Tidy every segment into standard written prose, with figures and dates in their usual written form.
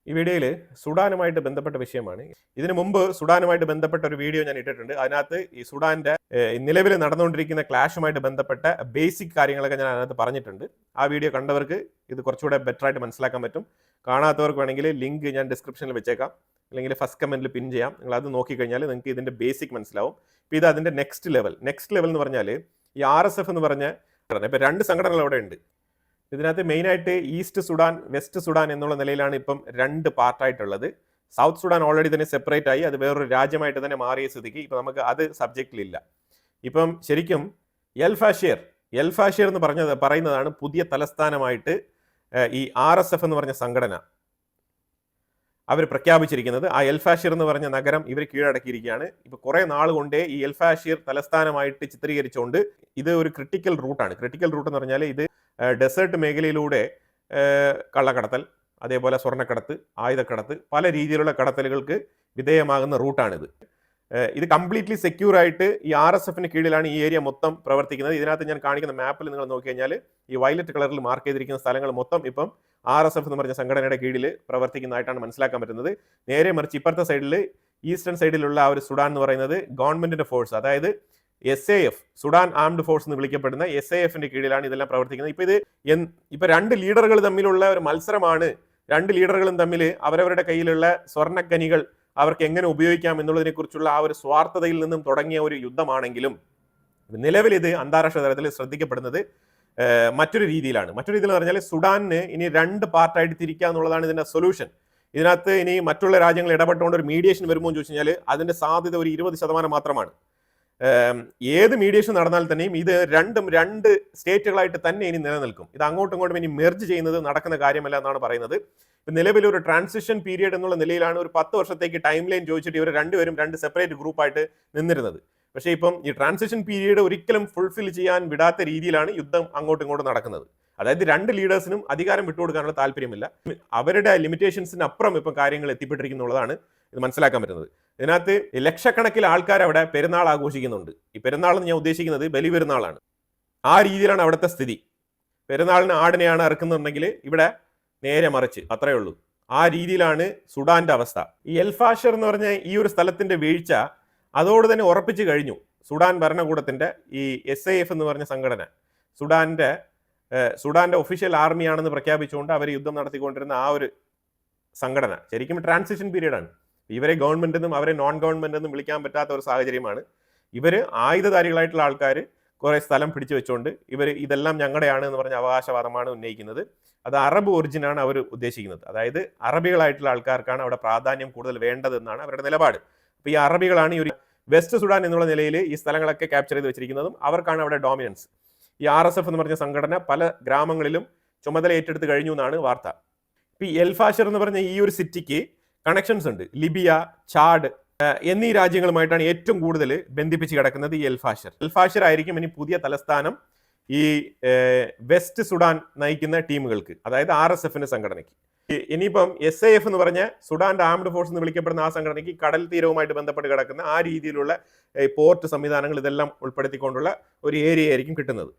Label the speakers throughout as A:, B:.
A: ഈ വീഡിയോയിൽ സുഡാനുമായിട്ട് ബന്ധപ്പെട്ട വിഷയമാണ്. ഇതിനു മുമ്പ് സുഡാനുമായിട്ട് ബന്ധപ്പെട്ട ഒരു വീഡിയോ ഞാൻ ഇട്ടിട്ടുണ്ട്. അതിനകത്ത് ഈ സുഡാന്റെ നിലവിൽ നടന്നുകൊണ്ടിരിക്കുന്ന ക്ലാഷുമായിട്ട് ബന്ധപ്പെട്ട ബേസിക് കാര്യങ്ങളൊക്കെ ഞാൻ അതിനകത്ത് പറഞ്ഞിട്ടുണ്ട്. ആ വീഡിയോ കണ്ടവർക്ക് ഇത് കുറച്ചുകൂടെ ബെറ്റർ ആയിട്ട് മനസ്സിലാക്കാൻ പറ്റും. കാണാത്തവർക്ക് വേണമെങ്കിൽ ലിങ്ക് ഞാൻ ഡിസ്ക്രിപ്ഷനിൽ വെച്ചേക്കാം, അല്ലെങ്കിൽ ഫസ്റ്റ് കമന്റിൽ പിൻ ചെയ്യാം. നിങ്ങൾ അത് നോക്കിക്കഴിഞ്ഞാൽ നിങ്ങൾക്ക് ഇതിന്റെ ബേസിക് മനസ്സിലാവും. ഇപ്പോൾ ഇത് അതിന്റെ നെക്സ്റ്റ് ലെവൽ എന്ന് പറഞ്ഞാൽ ഈ RSF എന്ന് പറഞ്ഞ ഇപ്പം 2 സംഘടനകൾ അവിടെ ഉണ്ട്. ഇതിനകത്ത് മെയിനായിട്ട് ഈസ്റ്റ് സുഡാൻ, വെസ്റ്റ് സുഡാൻ എന്നുള്ള നിലയിലാണ് ഇപ്പം 2 പാർട്ടായിട്ടുള്ളത്. സൗത്ത് സുഡാൻ ഓൾറെഡി തന്നെ സെപ്പറേറ്റ് ആയി, അത് വേറൊരു രാജ്യമായിട്ട് തന്നെ മാറിയ സ്ഥിതിക്ക് ഇപ്പം നമുക്ക് അത് സബ്ജക്റ്റിലില്ല. ഇപ്പം ശരിക്കും എൽ ഫാഷിർ എന്ന് പറയുന്നതാണ് പുതിയ തലസ്ഥാനമായിട്ട് ഈ RSF എന്ന് പറഞ്ഞ സംഘടന അവർ പ്രഖ്യാപിച്ചിരിക്കുന്നത്. ആ എൽ ഫാഷിർ എന്ന് പറഞ്ഞ നഗരം ഇവർ കീഴടക്കിയിരിക്കുകയാണ്. ഇപ്പൊ കുറെ നാൾ കൊണ്ടേ ഈ എൽ ഫാഷിർ തലസ്ഥാനമായിട്ട് ചിത്രീകരിച്ചുകൊണ്ട് ഇത് ഒരു ക്രിട്ടിക്കൽ റൂട്ടാണ്. ക്രിട്ടിക്കൽ റൂട്ട് എന്ന് പറഞ്ഞാൽ ഇത് ഡെസേർട്ട് മേഖലയിലൂടെ കള്ളക്കടത്തൽ, അതേപോലെ സ്വർണ്ണക്കടത്ത്, ആയുധക്കടത്ത്, പല രീതിയിലുള്ള കടത്തലുകൾക്ക് വിധേയമാകുന്ന റൂട്ടാണിത്. ഇത് കംപ്ലീറ്റ്ലി സെക്യൂർ ആയിട്ട് ഈ RSFന് കീഴിലാണ് ഈ ഏരിയ മൊത്തം പ്രവർത്തിക്കുന്നത്. ഇതിനകത്ത് ഞാൻ കാണിക്കുന്ന മാപ്പിൽ നിങ്ങൾ നോക്കി കഴിഞ്ഞാൽ ഈ വയലറ്റ് കളറിൽ മാർക്ക് ചെയ്തിരിക്കുന്ന സ്ഥലങ്ങൾ മൊത്തം ഇപ്പം RSF എന്ന് പറഞ്ഞ സംഘടനയുടെ കീഴിൽ പ്രവർത്തിക്കുന്നതായിട്ടാണ് മനസ്സിലാക്കാൻ പറ്റുന്നത്. നേരെ മറിച്ച് ഇപ്പുറത്തെ സൈഡിൽ, ഈസ്റ്റേൺ സൈഡിലുള്ള ആ ഒരു സുഡാൻ എന്ന് പറയുന്നത് ഗവൺമെന്റിന്റെ ഫോഴ്സ്, അതായത് SAF, സുഡാൻ ആംഡ് ഫോഴ്സ് എന്ന് വിളിക്കപ്പെടുന്ന SAFന്റെ കീഴിലാണ് ഇതെല്ലാം പ്രവർത്തിക്കുന്നത്. ഇപ്പൊ 2 ലീഡറുകൾ തമ്മിലുള്ള ഒരു മത്സരമാണ്. 2 ലീഡറുകളും തമ്മിൽ അവരവരുടെ കയ്യിലുള്ള സ്വർണ്ണക്കനികൾ അവർക്ക് എങ്ങനെ ഉപയോഗിക്കാം എന്നുള്ളതിനെ കുറിച്ചുള്ള ആ ഒരു സ്വാർത്ഥതയിൽ നിന്നും തുടങ്ങിയ ഒരു യുദ്ധമാണെങ്കിലും നിലവിൽ ഇത് അന്താരാഷ്ട്ര തലത്തിൽ ശ്രദ്ധിക്കപ്പെടുന്നത് മറ്റൊരു രീതിയിലാണ്. മറ്റൊരു രീതിയിൽ പറഞ്ഞാൽ സുഡാനിന് ഇനി 2 പാർട്ടായിട്ട് തിരിക്കുക എന്നുള്ളതാണ് ഇതിന്റെ സൊല്യൂഷൻ. ഇതിനകത്ത് ഇനി മറ്റുള്ള രാജ്യങ്ങൾ ഇടപെട്ടുകൊണ്ട് ഒരു മീഡിയേഷൻ വരുമോ എന്ന് ചോദിച്ചു കഴിഞ്ഞാൽ അതിന്റെ സാധ്യത ഒരു 20% മാത്രമാണ്. ഏത് മീഡിയേഷൻ നടന്നാൽ തന്നെയും ഇത് 2 സ്റ്റേറ്റുകളായിട്ട് തന്നെ ഇനി നിലനിൽക്കും. ഇത് അങ്ങോട്ടും ഇങ്ങോട്ടും ഇനി മെർജ് ചെയ്യുന്നത് നടക്കുന്ന കാര്യമല്ല എന്നാണ് പറയുന്നത്. നിലവിൽ ഒരു ട്രാൻസിഷൻ പീരിയഡ് എന്നുള്ള നിലയിലാണ് ഒരു 10 വർഷത്തേക്ക് ടൈം ലൈൻ ചോദിച്ചിട്ട് ഇവർ രണ്ടുപേരും 2 സെപ്പറേറ്റ് ഗ്രൂപ്പായിട്ട് നിന്നിരുന്നത്. പക്ഷേ ഇപ്പം ഈ ട്രാൻസിഷൻ പീരിയഡ് ഒരിക്കലും ഫുൾഫിൽ ചെയ്യാൻ വിടാത്ത രീതിയിലാണ് യുദ്ധം അങ്ങോട്ടും ഇങ്ങോട്ടും നടക്കുന്നത്. അതായത് 2 ലീഡേഴ്സിനും അധികാരം വിട്ടുകൊടുക്കാനുള്ള താല്പര്യമില്ല. അവരുടെ ലിമിറ്റേഷൻസിന് അപ്പുറം ഇപ്പം കാര്യങ്ങൾ എത്തിപ്പെട്ടിരിക്കുന്നുള്ളതാണ് ഇത് മനസ്സിലാക്കാൻ പറ്റുന്നത്. ഇതിനകത്ത് ലക്ഷക്കണക്കിന് ആൾക്കാർ അവിടെ പെരുന്നാൾ ആഘോഷിക്കുന്നുണ്ട്. ഈ പെരുന്നാൾ എന്ന് ഞാൻ ഉദ്ദേശിക്കുന്നത് ബലി പെരുന്നാളാണ്. ആ രീതിയിലാണ് അവിടുത്തെ സ്ഥിതി. പെരുന്നാളിന് ആടിനെയാണ് ഇറക്കുന്നുണ്ടെങ്കിൽ ഇവിടെ നേരെ മറിച്ച്, അത്രയേ ഉള്ളൂ. ആ രീതിയിലാണ് സുഡാന്റെ അവസ്ഥ. ഈ എൽ ഫാഷിർ എന്ന് പറഞ്ഞ ഈ ഒരു സ്ഥലത്തിന്റെ വീഴ്ച അതോട് തന്നെ ഉറപ്പിച്ചു കഴിഞ്ഞു. സുഡാൻ ഭരണകൂടത്തിന്റെ ഈ SAF എന്ന് പറഞ്ഞ സംഘടന സുഡാന്റെ ഒഫീഷ്യൽ ആർമിയാണെന്ന് പ്രഖ്യാപിച്ചുകൊണ്ട് അവർ യുദ്ധം നടത്തിക്കൊണ്ടിരുന്ന ആ ഒരു സംഘടന ശരിക്കും ട്രാൻസിഷൻ പീരീഡാണ്. ഇവരെ ഗവൺമെന്റ് എന്നും അവരെ നോൺ ഗവൺമെന്റ് എന്നും വിളിക്കാൻ പറ്റാത്ത ഒരു സാഹചര്യമാണ്. ഇവർ ആയുധധാരികളായിട്ടുള്ള ആൾക്കാർ കുറെ സ്ഥലം പിടിച്ചു വെച്ചുകൊണ്ട് ഇതെല്ലാം ഞങ്ങളുടെയാണ് എന്ന് പറഞ്ഞ അവകാശവാദമാണ് ഉന്നയിക്കുന്നത്. അത് അറബ് ഒറിജിനാണ് അവർ ഉദ്ദേശിക്കുന്നത്. അതായത് അറബികളായിട്ടുള്ള ആൾക്കാർക്കാണ് അവിടെ പ്രാധാന്യം കൂടുതൽ വേണ്ടതെന്നാണ് അവരുടെ നിലപാട്. അപ്പോൾ ഈ അറബികളാണ് ഈ ഒരു വെസ്റ്റ് സുഡാൻ എന്നുള്ള നിലയിൽ ഈ സ്ഥലങ്ങളൊക്കെ ക്യാപ്ചർ ചെയ്ത് വെച്ചിരിക്കുന്നതും അവർക്കാണ് അവിടെ ഡോമിനൻസ്. ഈ RSF എന്ന് പറഞ്ഞ സംഘടന പല ഗ്രാമങ്ങളിലും ചുമതല ഏറ്റെടുത്ത് കഴിഞ്ഞു എന്നാണ് വാർത്ത. ഇപ്പൊ എൽ ഫാഷിർ എന്ന് പറഞ്ഞ ഈ ഒരു സിറ്റിക്ക് കണക്ഷൻസ് ഉണ്ട്. ലിബിയ, ചാഡ് എന്നീ രാജ്യങ്ങളുമായിട്ടാണ് ഏറ്റവും കൂടുതൽ ബന്ധിപ്പിച്ച് കിടക്കുന്നത് ഈ എൽ ഫാഷിർ ആയിരിക്കും ഇനി പുതിയ തലസ്ഥാനം ഈ വെസ്റ്റ് സുഡാൻ നയിക്കുന്ന ടീമുകൾക്ക്, അതായത് RSFന്റെ സംഘടനയ്ക്ക്. ഇനിയിപ്പം SAF എന്ന് പറഞ്ഞ സുഡാന്റെ ആംഡ് ഫോഴ്സ് എന്ന് വിളിക്കപ്പെടുന്ന ആ സംഘടനയ്ക്ക് കടൽ തീരവുമായിട്ട് ബന്ധപ്പെട്ട് കിടക്കുന്ന ആ രീതിയിലുള്ള പോർട്ട് സംവിധാനങ്ങൾ ഇതെല്ലാം ഉൾപ്പെടുത്തിക്കൊണ്ടുള്ള ഒരു ഏരിയ ആയിരിക്കും കിട്ടുന്നത്.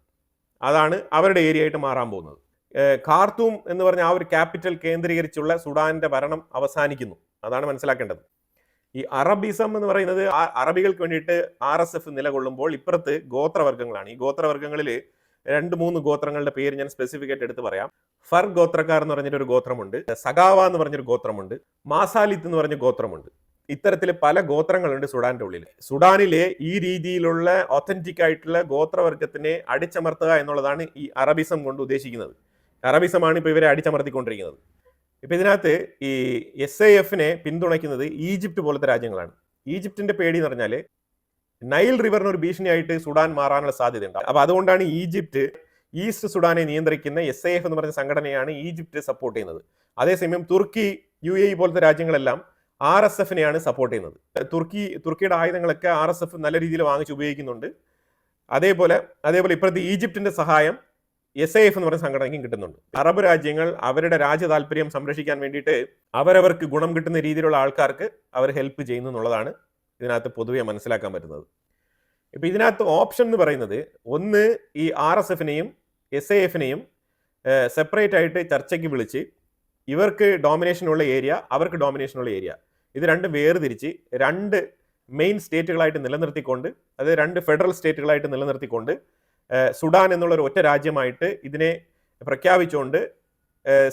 A: അതാണ് അവരുടെ ഏരിയ ആയിട്ട് മാറാൻ പോകുന്നത്. ഖാർത്തൂം എന്ന് പറഞ്ഞ ആ ഒരു ക്യാപിറ്റൽ കേന്ദ്രീകരിച്ചുള്ള സുഡാന്റെ ഭരണം അവസാനിക്കുന്നു. അതാണ് മനസ്സിലാക്കേണ്ടത്. ഈ അറബിസം എന്ന് പറയുന്നത് അറബികൾക്ക് വേണ്ടിയിട്ട് RSF നിലകൊള്ളുമ്പോൾ ഇപ്പുറത്ത് ഗോത്രവർഗ്ഗങ്ങളാണ്. ഈ ഗോത്രവർഗ്ഗങ്ങളിൽ 2-3 ഗോത്രങ്ങളുടെ പേര് ഞാൻ സ്പെസിഫിക് ആയിട്ട് എടുത്ത് പറയാം. ഫർ ഗോത്രക്കാർ എന്ന് പറഞ്ഞൊരു ഗോത്രമുണ്ട്, സഗാവ എന്ന് പറഞ്ഞൊരു ഗോത്രമുണ്ട്, മാസാലിത്ത് എന്ന് പറഞ്ഞ ഗോത്രമുണ്ട്. ഇത്തരത്തിൽ പല ഗോത്രങ്ങളുണ്ട് സുഡാന്റെ ഉള്ളിൽ. സുഡാനിലെ ഈ രീതിയിലുള്ള ഒത്തന്റിക് ആയിട്ടുള്ള ഗോത്രവർഗത്തിനെ അടിച്ചമർത്തുക എന്നുള്ളതാണ് ഈ അറബിസം കൊണ്ട് ഉദ്ദേശിക്കുന്നത്. അറബിസമാണ് ഇപ്പൊ ഇവരെ അടിച്ചമർത്തിക്കൊണ്ടിരിക്കുന്നത്. ഇപ്പൊ ഇതിനകത്ത് ഈ SAFനെ പിന്തുണയ്ക്കുന്നത് ഈജിപ്റ്റ് പോലത്തെ രാജ്യങ്ങളാണ്. ഈജിപ്തിന്റെ പേടി എന്ന് പറഞ്ഞാൽ നൈൽ റിവറിന് ഒരു ഭീഷണിയായിട്ട് സുഡാൻ മാറാനുള്ള സാധ്യതയുണ്ട്. അപ്പൊ അതുകൊണ്ടാണ് ഈജിപ്റ്റ് ഈസ്റ്റ് സുഡാനെ നിയന്ത്രിക്കുന്ന SAF എന്ന് പറഞ്ഞ സംഘടനയാണ് ഈജിപ്റ്റ് സപ്പോർട്ട് ചെയ്യുന്നത്. അതേസമയം തുർക്കി, UAE പോലത്തെ രാജ്യങ്ങളെല്ലാം RSFനെയാണ് സപ്പോർട്ട് ചെയ്യുന്നത്. തുർക്കിയുടെ ആയുധങ്ങളൊക്കെ RSF നല്ല രീതിയിൽ വാങ്ങിച്ച് ഉപയോഗിക്കുന്നുണ്ട്. അതേപോലെ ഇപ്പോഴത്തെ ഈജിപ്തിന്റെ സഹായം SAF എന്ന് പറയുന്ന സംഘടനയ്ക്കും കിട്ടുന്നുണ്ട്. അറബ് രാജ്യങ്ങൾ അവരുടെ രാജ്യ താല്പര്യം സംരക്ഷിക്കാൻ വേണ്ടിയിട്ട് അവരവർക്ക് ഗുണം കിട്ടുന്ന രീതിയിലുള്ള ആൾക്കാർക്ക് അവർ ഹെൽപ്പ് ചെയ്യുന്നു എന്നുള്ളതാണ് ഇതിനകത്ത് പൊതുവെ മനസ്സിലാക്കാൻ പറ്റുന്നത്. ഇപ്പൊ ഇതിനകത്ത് ഓപ്ഷൻ എന്ന് പറയുന്നത് ഒന്ന് ഈ RSFനെയും SAFനെയും സെപ്പറേറ്റ് ആയിട്ട് ചർച്ചയ്ക്ക് വിളിച്ച് ഇവർക്ക് ഡോമിനേഷനുള്ള ഏരിയ, അവർക്ക് ഡോമിനേഷനുള്ള ഏരിയ, ഇത് രണ്ടും വേർതിരിച്ച് രണ്ട് മെയിൻ സ്റ്റേറ്റുകളായിട്ട് നിലനിർത്തിക്കൊണ്ട്, അത് രണ്ട് ഫെഡറൽ സ്റ്റേറ്റുകളായിട്ട് നിലനിർത്തിക്കൊണ്ട് സുഡാൻ എന്നുള്ള ഒരു ഒറ്റ രാജ്യമായിട്ട് ഇതിനെ പ്രഖ്യാപിച്ചുകൊണ്ട്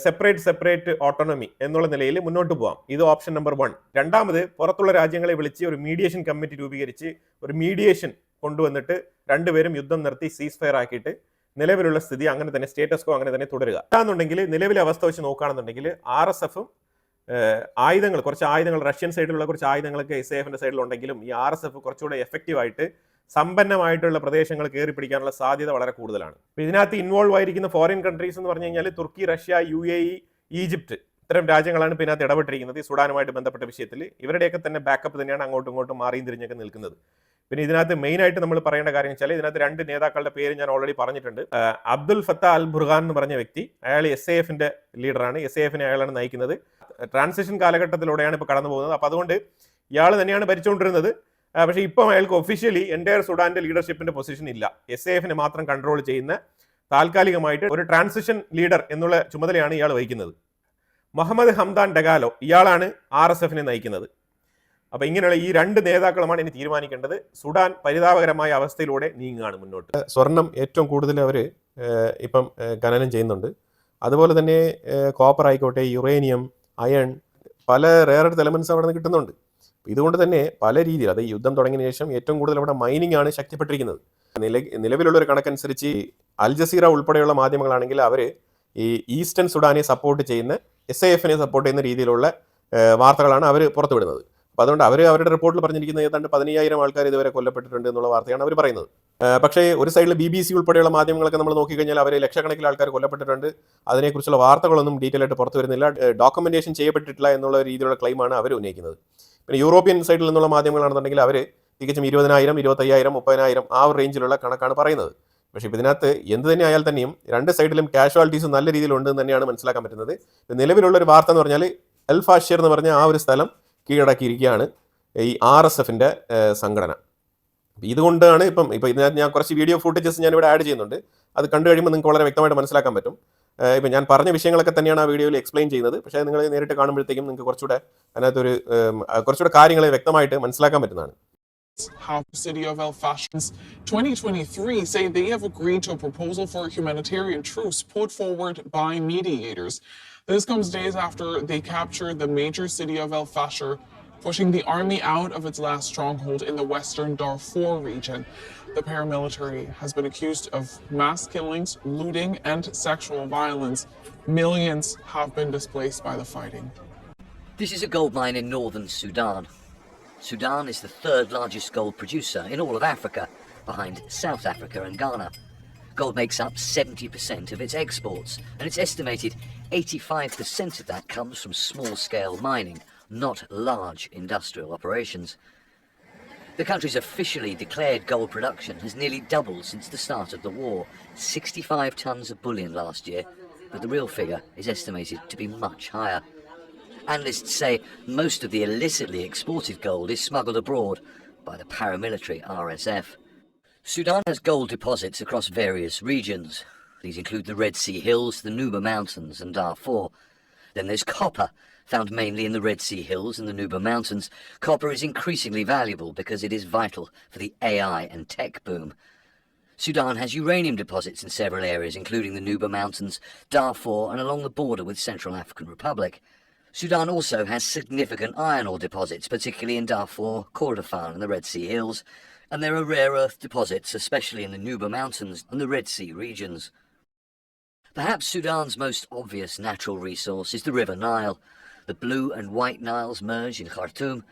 A: സെപ്പറേറ്റ് ഓട്ടോണമി എന്നുള്ള നിലയിൽ മുന്നോട്ട് പോകാം. ഇത് ഓപ്ഷൻ നമ്പർ 1. രണ്ടാമത്, പുറത്തുള്ള രാജ്യങ്ങളെ വിളിച്ച് ഒരു മീഡിയേഷൻ കമ്മിറ്റി രൂപീകരിച്ച് ഒരു മീഡിയേഷൻ കൊണ്ടുവന്നിട്ട് രണ്ടുപേരും യുദ്ധം നിർത്തി സീസ് ഫയർ ആക്കിയിട്ട് നിലവിലുള്ള സ്ഥിതി അങ്ങനെ തന്നെ, സ്റ്റേറ്റസ് കോ അങ്ങനെ തന്നെ തുടരുക. അതാണെന്നുണ്ടെങ്കിൽ നിലവിലെ അവസ്ഥ വെച്ച് നോക്കുകയാണെന്നുണ്ടെങ്കിൽ RSFും ആയുധങ്ങൾ, കുറച്ച് ആയുധങ്ങൾ റഷ്യൻ സൈഡിലുള്ള കുറച്ച് ആയുധങ്ങളൊക്കെ SAFന്റെ സൈഡിലുണ്ടെങ്കിലും ഈ RSF കുറച്ചുകൂടെ എഫക്റ്റീവായിട്ട് സമ്പന്നമായിട്ടുള്ള പ്രദേശങ്ങൾ കയറി പിടിക്കാനുള്ള സാധ്യത വളരെ കൂടുതലാണ്. ഇതിനകത്ത് ഇൻവോൾവ് ആയിരിക്കുന്ന ഫോറിൻ കൺട്രീസ് എന്ന് പറഞ്ഞു കഴിഞ്ഞാൽ തുർക്കി, റഷ്യ, UAE, ഈജിപ്റ്റ്, ഇത്തരം രാജ്യങ്ങളാണ് ഇപ്പോൾ ഇതിനകത്ത് ഇടപെട്ടിരിക്കുന്നത് ഈ സുഡാനുമായിട്ട് ബന്ധപ്പെട്ട വിഷയത്തിൽ. ഇവരുടെയൊക്കെ തന്നെ ബാക്കപ്പ് തന്നെയാണ് അങ്ങോട്ടും ഇങ്ങോട്ടും മാറിയും തിരിഞ്ഞൊക്കെ നിൽക്കുന്നത്. പിന്നെ ഇതിനകത്ത് മെയിനായിട്ട് നമ്മൾ പറയേണ്ട കാര്യം വെച്ചാൽ ഇതിനകത്ത് രണ്ട് നേതാക്കളുടെ പേര് ഞാൻ ഓൾറെഡി പറഞ്ഞിട്ടുണ്ട്. അബ്ദുൽ ഫത്ത അൽ ബുർഹാൻ എന്ന് പറഞ്ഞ വ്യക്തി, അയാൾ SAFന്റെ ലീഡറാണ്. SAFനെ അയാളാണ് നയിക്കുന്നത്. ട്രാൻസിഷൻ കാലഘട്ടത്തിലൂടെയാണ് ഇപ്പോൾ കടന്നു പോകുന്നത്. അപ്പോൾ അതുകൊണ്ട് ഇയാൾ തന്നെയാണ് ഭരിച്ചുകൊണ്ടിരുന്നത്. പക്ഷേ ഇപ്പം അയാൾക്ക് ഒഫീഷ്യലി എൻ്റയർ സുഡാന്റെ ലീഡർഷിപ്പിന്റെ പൊസിഷൻ ഇല്ല. SAFനെ മാത്രം കൺട്രോൾ ചെയ്യുന്ന താൽക്കാലികമായിട്ട് ഒരു ട്രാൻസിഷൻ ലീഡർ എന്നുള്ള ചുമതലയാണ് ഇയാൾ വഹിക്കുന്നത്. മുഹമ്മദ് ഹംദാൻ ഡഗാലോ, ഇയാളാണ് RSFനെ നയിക്കുന്നത്. അപ്പോൾ ഇങ്ങനെയുള്ള ഈ രണ്ട് നേതാക്കളുമാണ് ഇനി തീരുമാനിക്കേണ്ടത്. സുഡാൻ പരിതാപകരമായ അവസ്ഥയിലൂടെ നീങ്ങുകയാണ് മുന്നോട്ട്. സ്വർണം ഏറ്റവും കൂടുതൽ അവർ ഇപ്പം ഖനനം ചെയ്യുന്നുണ്ട്. അതുപോലെ തന്നെ കോപ്പർ ആയിക്കോട്ടെ, യുറേനിയം, അയൺ, പല റെയർ എർത്ത് എലമെന്റ്സ് അവിടെ നിന്ന് കിട്ടുന്നുണ്ട്. ഇതുകൊണ്ട് തന്നെ പല രീതിയിൽ, അത് യുദ്ധം തുടങ്ങിയ ശേഷം ഏറ്റവും കൂടുതൽ അവിടെ മൈനിങ് ആണ് ശക്തിപ്പെട്ടിരിക്കുന്നത്. നിലവിലുള്ള ഒരു കണക്കനുസരിച്ച് അൽ ജസീറ ഉൾപ്പെടെയുള്ള മാധ്യമങ്ങളാണെങ്കിൽ അവർ ഈ ഈസ്റ്റേൺ സുഡാനെ സപ്പോർട്ട് ചെയ്യുന്ന, SAFനെ സപ്പോർട്ട് ചെയ്യുന്ന രീതിയിലുള്ള വാർത്തകളാണ് അവർ പുറത്തുവിടുന്നത്. അപ്പോൾ അതുകൊണ്ട് അവർ അവരുടെ റിപ്പോർട്ടിൽ പറഞ്ഞിരിക്കുന്നത് ഏതാണ്ട് 15,000 ആൾക്കാർ ഇതുവരെ കൊല്ലപ്പെട്ടിട്ടുണ്ട് എന്നുള്ള വാർത്തയാണ് അവർ പറയുന്നത്. പക്ഷേ ഒരു സൈഡിൽ BBC ഉൾപ്പെടെയുള്ള മാധ്യമങ്ങളൊക്കെ നമ്മൾ നോക്കിക്കഴിഞ്ഞാൽ അവർ ലക്ഷക്കണക്കിന് ആൾക്കാർ കൊല്ലപ്പെട്ടിട്ടുണ്ട്, അതിനെക്കുറിച്ചുള്ള വാർത്തകളൊന്നും ഡീറ്റെയിൽ ആയിട്ട് പുറത്തു വരുന്നില്ല, ഡോക്യുമെന്റേഷൻ ചെയ്യപ്പെട്ടിട്ടില്ല എന്നുള്ള രീതിയിലുള്ള ക്ലെയിമാണ് അവർ ഉന്നയിക്കുന്നത്. പിന്നെ യൂറോപ്യൻ സൈഡിൽ നിന്നുള്ള മാധ്യമങ്ങളാണെന്നുണ്ടെങ്കിൽ അവർ തികച്ചും 20,000, 25,000, 30,000 ആ ഒരു റേഞ്ചിലുള്ള കണക്കാണ് പറയുന്നത്. പക്ഷേ ഇതിനകത്ത് എന്ത് തന്നെ ആയാൽ തന്നെയും രണ്ട് സൈഡിലും കാഷ്വാലിറ്റീസ് നല്ല രീതിയിലുണ്ട് എന്ന് തന്നെയാണ് മനസ്സിലാക്കാൻ പറ്റുന്നത്. നിലവിലുള്ള ഒരു വാർത്ത എന്ന് പറഞ്ഞാൽ അൽ ഫാഷിർ എന്ന് പറഞ്ഞ ആ ഒരു സ്ഥലം കീഴടക്കിയിരിക്കുകയാണ് ഈ RSFന്റെ സംഘടന. ഇതുകൊണ്ടാണ് ഇപ്പം ഇതിനകത്ത് ഞാൻ കുറച്ച് വീഡിയോ ഫുട്ടേജസ് ഞാനിവിടെ ആഡ് ചെയ്യുന്നുണ്ട്. അത് കണ്ടു കഴിയുമ്പോൾ നിങ്ങൾക്ക് വളരെ വ്യക്തമായിട്ട് മനസ്സിലാക്കാൻ പറ്റും. ഇപ്പം ഞാൻ പറഞ്ഞ വിഷയങ്ങളൊക്കെ തന്നെയാണ് ആ വീഡിയോയിൽ എക്സ്പ്ലെയിൻ ചെയ്യുന്നത്. പക്ഷേ നിങ്ങൾ നേരിട്ട് കാണുമ്പോഴത്തേക്കും നിങ്ങൾക്ക് കുറച്ചുകൂടെ കാര്യങ്ങളെ വ്യക്തമായിട്ട് മനസ്സിലാക്കാൻ പറ്റുന്നതാണ്.
B: How the city of El Fashions 2023 say they have agreed to a proposal for a humanitarian truce put forward by mediators. This comes days after they captured the major city of El Fasher, pushing the army out of its last stronghold in the western Darfur region. The paramilitary has been accused of mass killings, looting, and sexual violence. Millions have been displaced by the fighting.
C: This is a gold mine in northern Sudan. Sudan is the third largest gold producer in all of Africa, behind South Africa and Ghana. Gold makes up 70% of its exports, and it's estimated 85% of that comes from small-scale mining, not large industrial operations. The country's officially declared gold production has nearly doubled since the start of the war, 65 tons of bullion last year, but the real figure is estimated to be much higher. Analysts say most of the illicitly exported gold is smuggled abroad by the paramilitary RSF. Sudan has gold deposits across various regions. These include the Red Sea Hills, the Nuba Mountains and Darfur. Then there's copper, found mainly in the Red Sea Hills and the Nuba Mountains. Copper is increasingly valuable because it is vital for the AI and tech boom. Sudan has uranium deposits in several areas, including the Nuba Mountains, Darfur and along the border with Central African Republic. Sudan also has significant iron ore deposits, particularly in Darfur, Kordofan and the Red Sea Hills. And there are rare earth deposits, especially in the Nuba Mountains and the Red Sea regions. Perhaps Sudan's most obvious natural resource is the River Nile. The Blue and White Niles merge in Khartoum.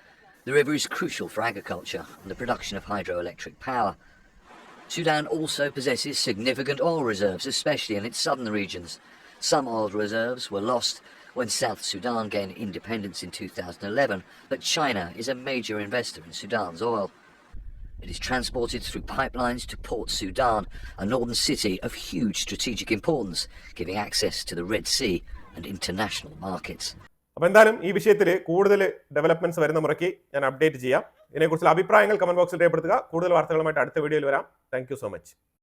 C: The river is crucial for agriculture and the production of hydroelectric power. Sudan also possesses significant oil reserves, especially in its southern regions. Some oil reserves were lost when South Sudan gained independence in 2011, but China is a major investor in Sudan's oil. It is transported through pipelines to Port Sudan, a northern city of huge strategic importance, giving access to the Red Sea and international markets.
A: അപ്പോൾ എന്തായാലും ഈ വിഷയത്തിൽ കൂടുതൽ developments വരുന്ന മുറയ്ക്ക് ഞാൻ update ചെയ്യാം. ഇതിനെക്കുറിച്ചുള്ള അഭിപ്രായങ്ങൾ കമന്റ് ബോക്സിൽ രേഖപ്പെടുത്തുക. കൂടുതൽ വാർത്തകളുമായിട്ട് അടുത്ത വീഡിയോയിൽ വരാം. Thank you so much.